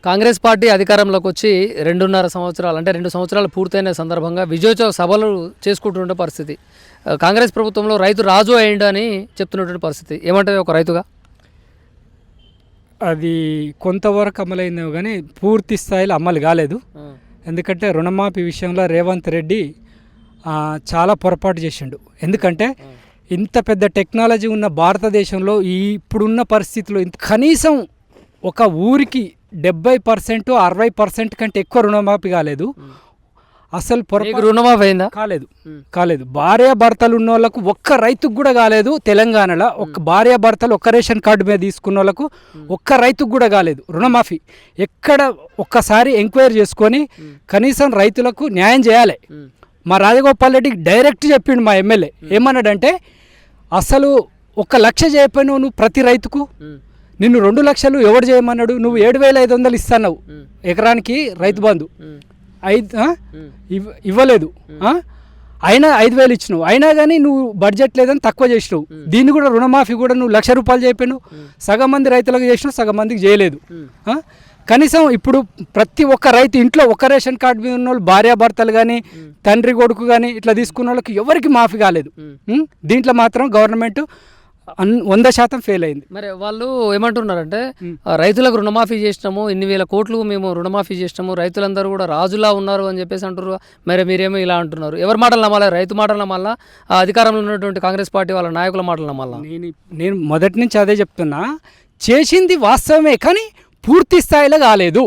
Congress party అధికారంలోకి వచ్చి 2.5 సంవత్సరాలు అంటే 2 సంవత్సరాలు పూర్తయిన సందర్భంగా విజయోత్సవ సభలు చేసుకుంటున్న పరిస్థితి. కాంగ్రెస్ ప్రభుత్వంలో రైతు రాజు అయ్యిండు అని చెప్తున్నటువంటి పరిస్థితి. ఏమంటారు ఒక రైతుగా? అది కొంతవరకు అమలైందేమో కానీ పూర్తి స్థాయిలో అమలు కాలేదు. ఎందుకంటే రుణమాఫీ విషయంలో రేవంత్ రెడ్డి చాలా పొరపాటు చేసిండు. ఎందుకంటే ఇంత పెద్ద టెక్నాలజీ ఉన్న భారతదేశంలో ఇప్పుడున్న పరిస్థితుల్లో కనీసం ఒక ఊరికి 70% 60% కంటే ఎక్కువ రుణమాఫీ కాలేదు. అసలు రుణమాఫీ అయిందా? కాలేదు. భార్యాభర్తలు ఉన్న వాళ్ళకు ఒక్క రైతుకు కూడా కాలేదు. తెలంగాణలో ఒక్క భార్యాభర్తలు ఒక్క రేషన్ కార్డు మీద తీసుకున్న వాళ్ళకు ఒక్క రైతుకు కూడా కాలేదు రుణమాఫీ. ఎక్కడ ఒక్కసారి ఎంక్వైరీ చేసుకొని కనీసం రైతులకు న్యాయం చేయాలి. మా రాజగోపాల్ రెడ్డికి డైరెక్ట్ చెప్పిండు మా ఎమ్మెల్యే. ఏమన్నాడంటే అసలు 1 లక్ష చేయకపోయినావు నువ్వు ప్రతి రైతుకు, నిన్ను 2 లక్షలు ఎవడు చేయమన్నాడు? నువ్వు 7,500 ఇస్తున్నావు ఎకరానికి రైతు బంధు, ఇవ్వలేదు. అయినా 5,000 ఇచ్చినావు, అయినా కానీ నువ్వు బడ్జెట్ లేదని తక్కువ చేసినావు. దీన్ని కూడా రుణమాఫీ కూడా నువ్వు 1,00,000 రూపాయలు చెప్పాను. సగం మంది రైతులకు చేసినావు, సగం మందికి చేయలేదు. కనీసం ఇప్పుడు ప్రతి ఒక్క రైతు ఇంట్లో ఒక్క రేషన్ కార్డు మీద ఉన్న వాళ్ళు భార్యాభర్తలు కానీ తండ్రి కొడుకు కానీ ఇట్లా తీసుకున్న వాళ్ళకి ఎవరికి మాఫీ కాలేదు. దీంట్లో మాత్రం గవర్నమెంట్ 100% ఫెయిల్ అయింది. మరి వాళ్ళు ఏమంటున్నారంటే రైతులకు రుణమాఫీ చేసినాము, ఇన్ని వేల కోట్లు మేము రుణమాఫీ చేసినాము, రైతులందరూ కూడా రాజులా ఉన్నారు అని చెప్పేసి అంటారు. మరి మీరేమో ఇలా అంటున్నారు. ఎవరి మాటలు నమ్మాలా? రైతు మాటలు నమ్మాలా, అధికారంలో ఉన్నటువంటి కాంగ్రెస్ పార్టీ వాళ్ళ నాయకుల మాటలు నమ్మాలా? నేను మొదటి నుంచి అదే చెప్తున్నా. చేసింది వాస్తవమే కానీ పూర్తి స్థాయిలో కాలేదు.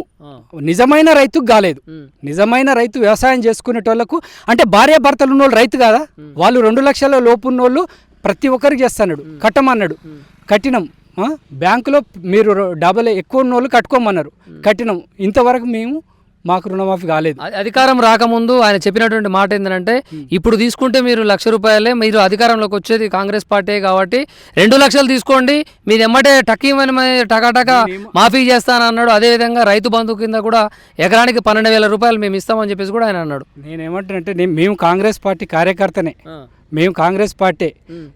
నిజమైన రైతుకు కాలేదు. నిజమైన రైతు వ్యవసాయం చేసుకునేటోళ్లకు అంటే భార్యాభర్తలు ఉన్నోళ్ళు రైతు కాదా? వాళ్ళు 2 లక్షల లోపు ఉన్నోళ్ళు ప్రతి ఒక్కరికి చేస్తున్నాడు, కట్టమన్నాడు, కట్టినాం. బ్యాంకులో మీరు ఎక్కువ ఉన్నోళ్ళు కట్టుకోమన్నారు, కట్టినాం. ఇంతవరకు మాకు రుణమాఫీ కాలేదు. అధికారం రాకముందు ఆయన చెప్పినటువంటి మాట ఏంటంటే ఇప్పుడు తీసుకుంటే మీరు 1,00,000 రూపాయలే, మీరు అధికారంలోకి వచ్చేది కాంగ్రెస్ పార్టీ కాబట్టి 2 లక్షలు తీసుకోండి, మీరు ఎమ్మటే టకీమని టకాటక మాఫీ చేస్తానన్నాడు. అదేవిధంగా రైతు బంధు కింద కూడా ఎకరానికి 12,000 రూపాయలు మేము ఇస్తామని చెప్పేసి కూడా ఆయన అన్నాడు. నేనేమంటానంటే మేము కాంగ్రెస్ పార్టీ కార్యకర్తనే, మేము కాంగ్రెస్ పార్టీ.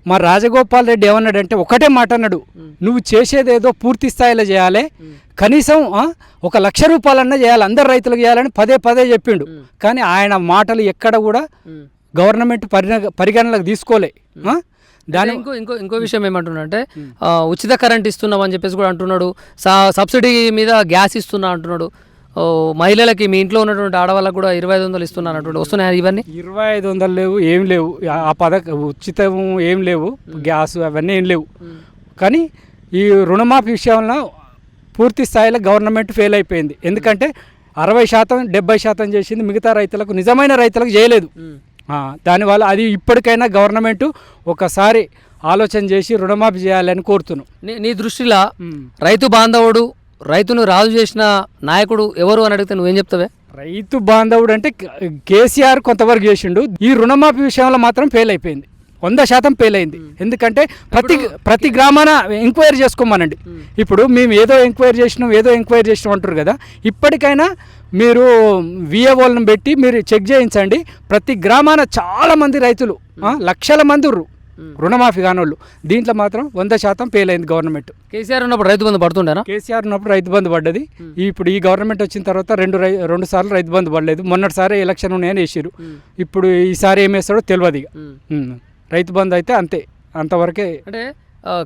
మా రాజగోపాల్ రెడ్డి ఏమన్నాడంటే ఒకటే మాట అన్నాడు, నువ్వు చేసేదేదో పూర్తి స్థాయిలో చేయాలి, కనీసం 1,00,000 రూపాయలన్నా చేయాలి, అందరు రైతులకు చేయాలని పదే చెప్పిండు. కానీ ఆయన మాటలు ఎక్కడ కూడా గవర్నమెంట్ పరిగణనలకు తీసుకోలే. దాని ఇంకో విషయం ఏమంటున్నాడంటే ఉచిత కరెంట్ ఇస్తున్నామని చెప్పేసి కూడా అంటున్నాడు. సబ్సిడీ మీద గ్యాస్ ఇస్తున్నా అంటున్నాడు. మహిళలకి మీ ఇంట్లో ఉన్నటువంటి ఆడవాళ్ళకు కూడా 2,500 ఇస్తున్నాను అటువంటి వస్తున్నాయి. ఇవన్నీ 2,500 లేవు, ఏం లేవు. ఆ ఉచితం ఏం లేవు, గ్యాస్ అవన్నీ ఏం లేవు. కానీ ఈ రుణమాఫీ విషయంలో పూర్తి స్థాయిలో గవర్నమెంట్ ఫెయిల్ అయిపోయింది. ఎందుకంటే 60% 70% చేసింది, మిగతా రైతులకు నిజమైన రైతులకు చేయలేదు. దానివల్ల అది ఇప్పటికైనా గవర్నమెంట్ ఒకసారి ఆలోచన చేసి రుణమాఫీ చేయాలని కోరుతున్నాను. నీ దృష్టిలో రైతు బాంధవుడు, రైతును రాజు చేసిన నాయకుడు ఎవరు అని అడిగితే నువ్వేం చెప్తావే? రైతు బాంధవుడు అంటే కేసీఆర్ కొంతవరకు చేసిండు. ఈ రుణమాఫీ విషయంలో మాత్రం ఫెయిల్ అయిపోయింది, 100% ఫెయిల్ అయింది. ఎందుకంటే ప్రతి గ్రామాన ఎంక్వైరీ చేసుకోమనండి. ఇప్పుడు మేము ఏదో ఎంక్వైరీ చేసినాం అంటారు కదా. ఇప్పటికైనా మీరు విఏఓలను పెట్టి మీరు చెక్ చేయించండి. ప్రతి గ్రామాన చాలామంది రైతులు, లక్షల మంది రుణమాఫీ కానోళ్ళు. దీంట్లో మాత్రం 100% ఫెయిల్ అయింది గవర్నమెంట్. కేసీఆర్ ఉన్నప్పుడు రైతు బంధు పడుతుండేనా? కేసీఆర్ ఉన్నప్పుడు రైతు బంధు పడ్డది. ఇప్పుడు ఈ గవర్నమెంట్ వచ్చిన తర్వాత 2 సార్లు రైతు బంధు పడలేదు. మొన్నటిసారి ఎలక్షన్ ఉన్నాయని వేసారు. ఇప్పుడు ఈసారి ఏం వేస్తాడో తెలియదు. ఇక రైతు బంధు అయితే అంతవరకే. అంటే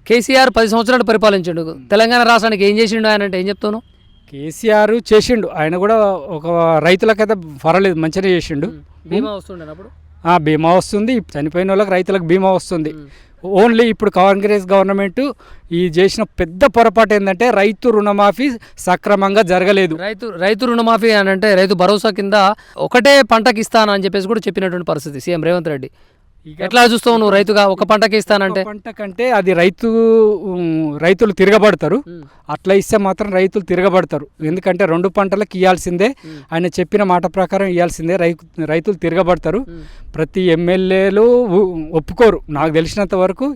కేసీఆర్ 10 సంవత్సరాలు పరిపాలించిండు, తెలంగాణ రాష్ట్రానికి ఏం చేసిండు ఆయన అంటే ఏం చెప్తాను? కేసీఆర్ చేసిండు, ఆయన కూడా ఒక రైతులకైతే పర్వాలేదు, మంచిగా చేసిండు. బీమా వస్తుండే అప్పుడు, బీమా వస్తుంది, చనిపోయిన వాళ్ళకి రైతులకు బీమా వస్తుంది. ఓన్లీ ఇప్పుడు కాంగ్రెస్ గవర్నమెంట్ ఈ చేసిన పెద్ద పొరపాటు ఏంటంటే రైతు రుణమాఫీ సక్రమంగా జరగలేదు. రైతు రుణమాఫీ అని అంటే రైతు భరోసా కింద ఒకటే పంటకి ఇస్తాను అని చెప్పేసి కూడా చెప్పినటువంటి పరిస్థితి సీఎం రేవంత్ రెడ్డి. ఎట్లా చూస్తావు నువ్వు రైతుగా? ఒక పంటకి ఇస్తానంటే పంట కంటే అది రైతులు తిరగబడతారు. అట్లా ఇస్తే మాత్రం రైతులు తిరగబడతారు. ఎందుకంటే 2 పంటలకు ఇవ్వాల్సిందే, ఆయన చెప్పిన మాట ప్రకారం ఇవ్వాల్సిందే. రైతులు తిరగబడతారు. ప్రతి ఎమ్మెల్యేలు ఒప్పుకోరు. నాకు తెలిసినంత వరకు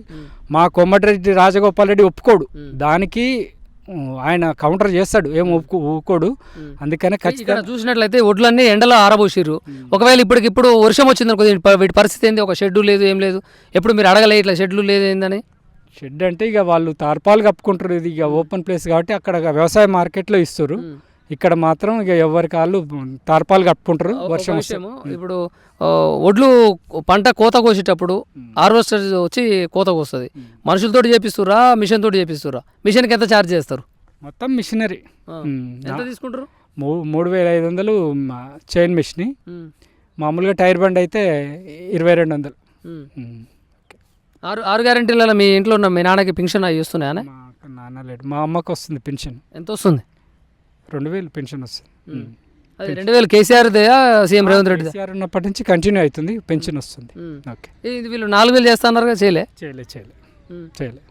మా కోమటిరెడ్డి రాజగోపాల్ రెడ్డి ఒప్పుకోడు. దానికి ఆయన కౌంటర్ చేస్తాడు, ఏం ఊకోడు. అందుకనే ఖచ్చితంగా చూసినట్లయితే ఒడ్లన్నీ ఎండలో ఆరబోసిర్రు. ఒకవేళ ఇప్పటికిప్పుడు వర్షం వచ్చింది అనుకో, వీటి పరిస్థితి ఏంది? ఒక షెడ్డు లేదు, ఏం లేదు. ఎప్పుడు మీరు అడగలే ఇట్లా షెడ్లు లేదు ఏందని? షెడ్ అంటే ఇక వాళ్ళు తార్పాలు కప్పుకుంటారు. ఇది ఇక ఓపెన్ ప్లేస్ కాబట్టి అక్కడ వ్యవసాయ మార్కెట్లో ఇస్తారు. ఇక్కడ మాత్రం ఇక ఎవరి కాళ్ళు తార్పాలు కట్టుకుంటారు ఒక వర్షం వస్తే. విషయము, ఇప్పుడు ఒడ్లు పంట కోత కోసేటప్పుడు హార్వెస్టర్ వచ్చి కోత కోస్తుంది. మనుషులతోటి చేపిస్తురా, మిషన్ తోటి చేపిస్తురా? మిషన్కి ఎంత ఛార్జ్ చేస్తారు? మొత్తం మిషనరీ. ఎంత తీసుకుంటారు? 3500 చైన్ మిషన్. మామూలుగా టైర్ బండ్ అయితే 2200. ఆరు గ్యారెంటీలలో మీ ఇంట్లో ఉన్న మీ నాన్నకి పెన్షన్ అవి వస్తున్నాయా? మా నాన్న లేడు, మా అమ్మకు వస్తుంది పెన్షన్. ఎంత వస్తుంది? 2000 పెన్షన్ వస్తుంది. అది 2000 కేసీఆర్దేయా సీఎం రేవంత్ రెడ్డి? కేసీఆర్ ఉన్నప్పటి నుంచి కంటిన్యూ అవుతుంది, పెన్షన్ వస్తుంది. ఓకే. ఇది వీళ్ళు 4000 చేస్తున్నారు కదా, చేయలే? చేయలే.